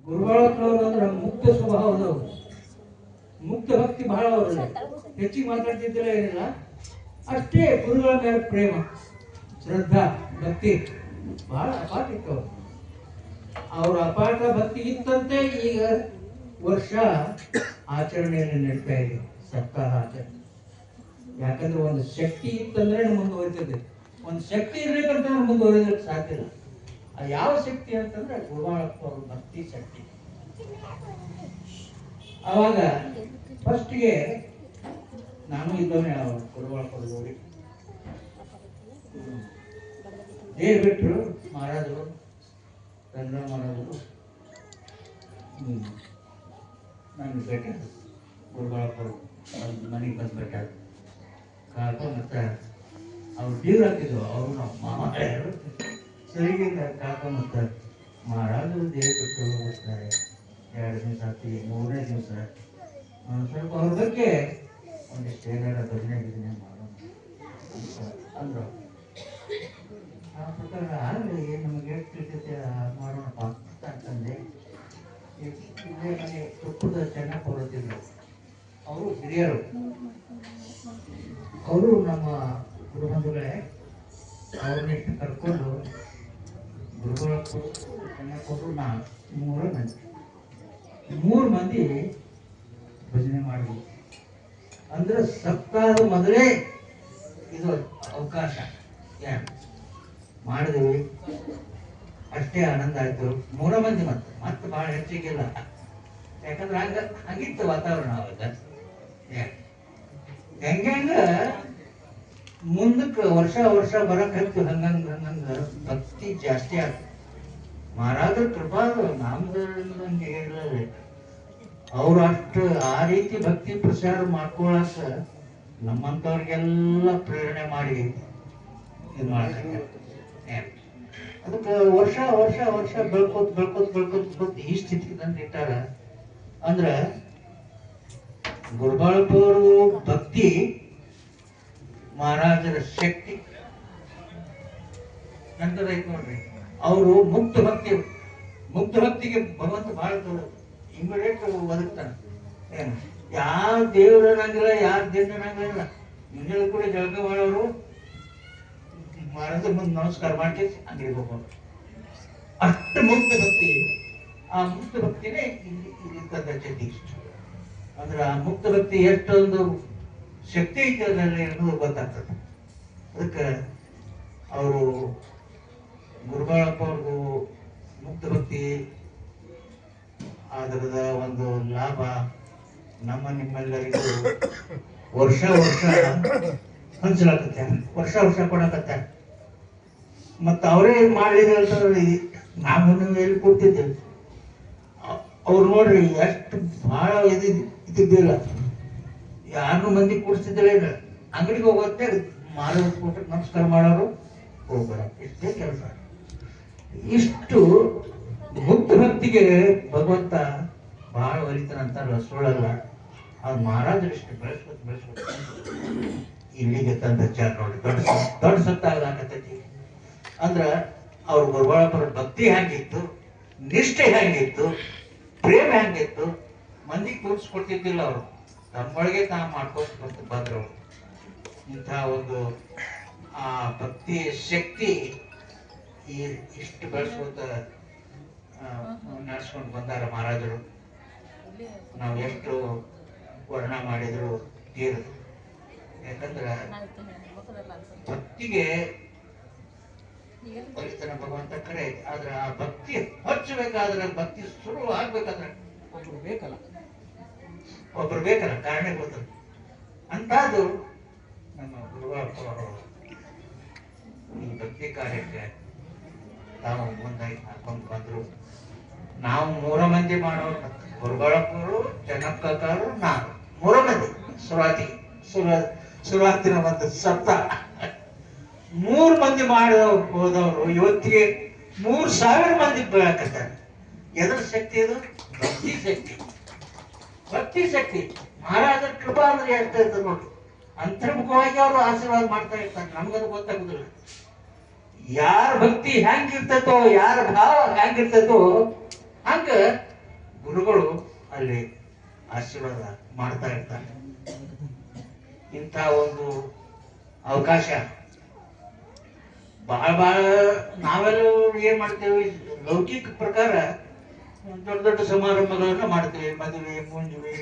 ಗುರುಗಳಪ್ಪನವರು ಅಂದ್ರೆ ಮುಕ್ತ ಸ್ವಭಾವದವರು, ಮುಕ್ತ ಭಕ್ತಿ ಬಹಳ ಅವರಲ್ಲಿ. ಹೆಚ್ಚಿಗೆ ಮಾತಾಡ್ತಿದ್ದಿಲ್ಲ, ಏನಿಲ್ಲ. ಅಷ್ಟೇ ಗುರುಗಳ ಮೇಲೆ ಪ್ರೇಮ, ಶ್ರದ್ಧಾ, ಭಕ್ತಿ ಬಹಳ ಅಪಾಟ ಇತ್ತು ಅವರು. ಅವ್ರ ಅಪಾಟ ಭಕ್ತಿ ಇತ್ತಂತೆ ಈಗ ವರ್ಷ ಆಚರಣೆಯಲ್ಲಿ ನಡೀತಾ ಇದೆ, ಸಪ್ತಾಹ ಆಚರಣೆ. ಯಾಕಂದ್ರೆ ಒಂದು ಶಕ್ತಿ ಇತ್ತಂದ್ರೆ ಮುಂದುವರಿತದೆ, ಒಂದು ಶಕ್ತಿ ಇರ್ಬೇಕಂತಂದ್ರೆ ಮುಂದುವರಿಯೋದಕ್ಕೆ ಸಾಧ್ಯ ಇಲ್ಲ. ಅದು ಯಾವ ಶಕ್ತಿ ಅಂತಂದ್ರೆ ಗುರುಗಳಪ್ಪ ಅವ್ರ ಭಕ್ತಿ ಶಕ್ತಿ. ಅವಾಗ ಫಸ್ಟ್ಗೆ ನಾನು ಇದ್ದವನೇ ಗುರುಗಳಪ್ಪ ನೋಡಿ ದೇರ್ ಬಿಟ್ಟರು ಮಹಾರಾಜರು, ಚಂದ್ರ ಮಹಾರಾಜರು ನಾನು ಭೇಟಿ ಗುರುಗಳಪ್ಪ ಮನೆಗೆ ಬಂದು ಭೇಟಿ ಕಾಕ ಮತ್ತೆ ಅವ್ರು ಬೀರ್ ಹಾಕಿದ್ರು, ಅವರು ನಮ್ಮ ಮಾಮ ಸರಿಗೆ ಕಾಕ ಮತ್ತೆ ಮಹಾರಾಜರು ದೇವ್ ಬಿಟ್ಟು ಹೋಗ್ತಾರೆ. 2 ದಿವಸ ಆತಿ, 3ನೇ ದಿವಸ ಸ್ವಲ್ಪ ಅವ್ರ ಬಗ್ಗೆ ಒಂದಿಷ್ಟು ಏನಾರ ಭಜನೆ ಗಿಜನೆ ಮಾಡೋಣ ಅಂದ್ರು. ಆ ಪ್ರಕಾರ ಆಗಲಿ, ನಮಗೆ ಎಷ್ಟು ಇರ್ತೈತೆ ಮಾಡೋಣಪ್ಪ ಅಂತಂದೆ. ಇಲ್ಲೇ ಮನೆ ತುಪ್ಪದ ಚೆನ್ನಾಗಿ ಹೊರತಿದ್ರು, ಅವರು ಹಿರಿಯರು, ಅವರು ನಮ್ಮ ಗುರುಬಂಧುಗಳೇ. ಅವ್ರನ್ನೆಷ್ಟು ಕರ್ಕೊಂಡು ಗುರುಗಳಪ್ಪು ಚೆನ್ನಾಗಿ ಕೊಟ್ಟರು. ನಾನು 3 ಮಂದಿ ಭಜನೆ ಮಾಡಿದ್ವಿ. ಅಂದ್ರೆ ಸಪ್ತಾಹದ ಮೊದಲೇ ಇದು ಅವಕಾಶ ಮಾಡಿದ್ವಿ. ಅಷ್ಟೇ ಆನಂದ ಆಯ್ತು. 3 ಮಂದಿ ಮತ್ತೆ ಭಾಳ ಹೆಚ್ಚಿಗಿಲ್ಲ, ಯಾಕಂದ್ರೆ ಹಂಗಿತ್ತು ವಾತಾವರಣ ಅವಾಗ. ಹೆಂಗ ಮುಂದಕ್ಕೆ ವರ್ಷ ವರ್ಷ ಬರಕತ್ತು ಹಂಗಂಗ ಭಕ್ತಿ ಜಾಸ್ತಿ ಆಗ್ತದೆ. ಮಹಾರಾಜರ ಕೃಪಾ ನಮ್ದಂಗೆ ಇರಲ್ಲ. ಅವ್ರು ಅಷ್ಟು ಆ ರೀತಿ ಭಕ್ತಿ ಪ್ರಚಾರ ಮಾಡ್ಕೊಳಕ ನಮ್ಮಂಥವ್ರಿಗೆಲ್ಲ ಪ್ರೇರಣೆ ಮಾಡಿ ಇದು ಮಾಡ್ತಾರೆ. ಅದಕ್ಕೆ ವರ್ಷ ವರ್ಷ ವರ್ಷ ಬೆಳ್ಕೋತ್ ಬೆಳ್ಕೋತ್ ಬೆಳ್ಕೋತ್ ಬೆಳ್ಕೋತ್ ಈ ಸ್ಥಿತಿಗೆ ತಂದು ಇಟ್ಟಾರ. ಅಂದ್ರ ಗುರುಗಳಪ್ಪವರು ಭಕ್ತಿ, ಮಹಾರಾಜರ ಶಕ್ತಿ ನಂತರ ಐತೆ ನೋಡ್ರಿ. ಅವರು ಮುಕ್ತ ಭಕ್ತಿ, ಮುಕ್ತ ಭಕ್ತಿಗೆ ಭಗವಂತ ಬಹಳ ಇಮಿಡಿಯೇಟ್ ಒದಗ್ತಾನೆ. ಏನು ಯಾವ ದೇವ್ರನ್ನಂಗಿಲ್ಲ, ಯಾರ ದೇವ್ರನ್ನಂಗಿಲ್ಲ. ಮುಂಜಾನೆ ಕೂಡ ಜಳಕ ಮಾಡೋರು ಮಹಾರಾಜರ ಮುಂದೆ ನಮಸ್ಕಾರ ಮಾಡಿ ಅಂಗಡಿಗೆ ಹೋಗೋರು. ಅಷ್ಟು ಮುಕ್ತ ಭಕ್ತಿ. ಆ ಮುಕ್ತ ಭಕ್ತಿನೇ ಇಲ್ಲಿ ತಂದ ಇಷ್ಟು. ಅಂದ್ರೆ ಆ ಮುಕ್ತ ಭಕ್ತಿ ಎಷ್ಟೊಂದು ಶಕ್ತಿ ಐತೆ ಅದರಲ್ಲಿ ಅನ್ನೋದು ಗೊತ್ತಾಗ್ತದೆ. ಅದಕ್ಕೆ ಅವರು ಗುರುಗಳಪ್ಪ ಅವ್ರಿಗೂ ಮುಕ್ತ ಭಕ್ತಿ ಅದರದ ಒಂದು ಲಾಭ ನಮ್ಮ ನಿಮ್ಮೆಲ್ಲರಿಗೂ ವರ್ಷ ವರ್ಷ ಹಂಚಲಾಕತ್ತೆ, ವರ್ಷ ವರ್ಷ ಕೊಡಕತ್ತೆ. ಮತ್ತ ಅವರೇ ಮಾಡಿದ್ರೆ ನಾವು ಎಲ್ಲಿ ಕೊಡ್ತಿದ್ದೇವೆ. ಅವ್ರು ನೋಡ್ರಿ ಎಷ್ಟು ಬಹಳ ಇದ್ದಿದ್ದಿಲ್ಲ, ಯಾರನ್ನು ಮಂದಿ ಕೂಡಿಸ್ತಿದ್ದಿಲ್ಲ. ಅಂಗಡಿಗೆ ಹೋಗುತ್ತೆ, ಮಾರೋದು ಕೊಟ್ಟು ನಮಸ್ಕಾರ ಮಾಡೋರು, ಹೋಗ್ಬೇಡ, ಇಷ್ಟೇ ಕೆಲಸ. ಇಷ್ಟು ಮುಕ್ತ ಭಕ್ತಿಗೆ ಭಗವಂತ ಬಹಳ ಒಲಿತಾನಂತಾರಲ್ಲ, ಸುಳ್ಳಲ್ಲ. ಅವ್ರು ಮಹಾರಾಜರು ಇಷ್ಟು ಬೆಳೆಸ್ಬೇಕು ಇಲ್ಲಿಗೆ ತಂದ ಚಾರ್ ನೋಡಿ. ದೊಡ್ಡ ಸತ್ತಾಗತೈತಿ. ಅಂದ್ರ ಅವ್ರ ಗುರುಗಳಪ್ಪರ ಭಕ್ತಿ ಹೆಂಗಿತ್ತು, ನಿಷ್ಠೆ ಹೆಂಗಿತ್ತು, ಪ್ರೇಮ ಹೆಂಗಿತ್ತು, ಮಂದಿಗೆ ತೋರಿಸ್ಕೊಡ್ತಿದ್ದಿಲ್ಲ. ಅವರು ತಮ್ಮೊಳಗೆ ತಾವು ಮಾಡ್ಕೊಂಡು ಬಂದ್ರು. ಇಂಥ ಒಂದು ಆ ಭಕ್ತಿ ಶಕ್ತಿ ಇಷ್ಟು ಬೆಳೆಸ್ಕೊತ ನಡೆಸ್ಕೊಂಡು ಬಂದಾರ ಮಹಾರಾಜರು. ನಾವು ಎಷ್ಟು ವರ್ಣ ಮಾಡಿದ್ರು ತೀರದು. ಯಾಕಂದ್ರೆ ಭಕ್ತಿಗೆ ಒಲಿತಾನ ಭಗವಂತ ಕರೆ. ಆದ್ರೆ ಆ ಭಕ್ತಿ ಹಚ್ಚಬೇಕಾದ್ರೆ, ಭಕ್ತಿ ಶುರು ಆಗ್ಬೇಕಾದ್ರೆ ಒಬ್ರು ಬೇಕಲ್ಲ ಕಾರಣೀಭೂತ. ಅಂತದ್ದು ನಮ್ಮ ಗುರುಗಳಪ್ಪ ಈ ಭಕ್ತಿ ಕಾರ್ಯಕ್ಕೆ ತಾವು ಮುಂದಾಗಿ ಹಾಕೊಂಡು ಬಂದ್ರು. ನಾವು 3 ಮಂದಿ ಮಾಡೋರು, ಗುರುಗಳಪ್ಪರು, ಚೆನ್ನಕ್ಕರು, ನಾನು 3 ಮಂದಿ ಶುರುವಾತಿನ ಒಂದು ಸಪ್ತಾಹ 3 ಮಂದಿ ಮಾಡಿದವ್ರು ಹೋದವರು ಇವತ್ತಿಗೆ 3000 ಮಂದಿ ಬೆಳಕತ್ತಾರೆ. ಎದ್ರ ಶಕ್ತಿ ಅದು? ಭಕ್ತಿ ಶಕ್ತಿ. ಭಕ್ತಿ ಶಕ್ತಿ ಮಹಾರಾಜರ ಕೃಪಾ ಅಂದ್ರೆ ಎಷ್ಟು ಇರ್ತದೆ ನೋಡಿ. ಅಂತರ್ಮುಖವಾಗಿ ಅವರು ಆಶೀರ್ವಾದ ಮಾಡ್ತಾ ಇರ್ತಾರೆ, ನಮ್ಗದು ಗೊತ್ತಾಗುದಿಲ್ಲ. ಯಾರ ಭಕ್ತಿ ಹೆಂಗಿರ್ತೈತೋ, ಯಾರ ಭಾವ ಹೆಂಗಿರ್ತೈತೋ ಹಂಗ ಗುರುಗಳು ಅಲ್ಲಿ ಆಶೀರ್ವಾದ ಮಾಡ್ತಾ ಇರ್ತಾರೆ. ಇಂಥ ಒಂದು ಅವಕಾಶ ಬಹಳ ನಾವೆಲ್ಲ ಏನ್ ಮಾಡ್ತೇವೆ, ಲೌಕಿಕ ಪ್ರಕಾರ ದೊಡ್ಡ ದೊಡ್ಡ ಸಮಾರಂಭಗಳನ್ನ ಮಾಡ್ತೇವೆ. ಮದುವೆ, ಮುಂಜುವೆ,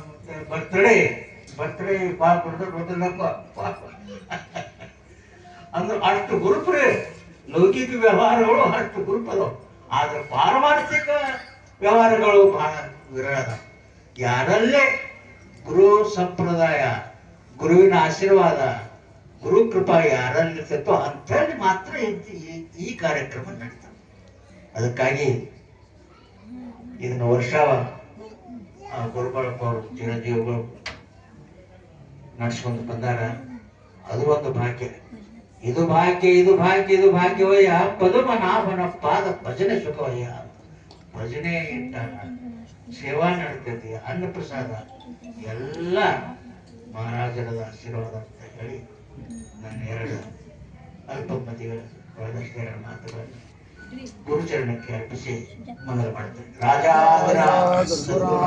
ಮತ್ತೆ ಬರ್ತ್ಡೇ ಭಾಳ ದೊಡ್ಡಪ್ಪ ಅಂದ್ರೆ ಅಷ್ಟು ಗುರುಪುರೇ. ಲೌಕಿಕ ವ್ಯವಹಾರಗಳು ಅಷ್ಟು ಗುರುಪದವು, ಆದ್ರೆ ಪಾರಮಾರ್ಥಿಕ ವ್ಯವಹಾರಗಳು ಬಹಳ ವಿರಳ. ಯಾರಲ್ಲೇ ಗುರು ಸಂಪ್ರದಾಯ, ಗುರುವಿನ ಆಶೀರ್ವಾದ, ಗುರು ಕೃಪಾ ಯಾರಲ್ಲಿರ್ತೈತೋ ಅಂಥಲ್ಲಿ ಮಾತ್ರ ಈ ಕಾರ್ಯಕ್ರಮ ನಡೀತದೆ. ಅದಕ್ಕಾಗಿ ಇದನ್ನ ವರ್ಷ ಗುರುಗಳಪ್ಪ ಅವರು ಚಿರಂಜೀವಿಗಳು ನಡೆಸ್ಕೊಂಡು ಬಂದಾರ. ಅದು ಒಂದು ಭಾಗ್ಯ. ಇದು ಭಾಗ್ಯವಯ್ಯ ಪದುಮನಾಭನ ಪಾದ ಭಜನೆ ಸುಖವಯ್ಯ. ಭಜನೆ ಇಟ್ಟಾಗ ಸೇವಾ ನಡೀತೈತಿ, ಅನ್ನ ಪ್ರಸಾದ ಎಲ್ಲ ಮಹಾರಾಜರದ ಆಶೀರ್ವಾದ ಅಂತ ಹೇಳಿ ನಾನು ಎರಡು ಅಲ್ಪಮತಿಗಳ ಎರಡು ಮಾತುಗಳನ್ನು ಗುರುಚರಣಕ್ಕೆ ಅರ್ಪಿಸಿ ಮಂಗಲ ಮಾಡ್ತೇನೆ. ರಾಜಾಧಿರಾಜ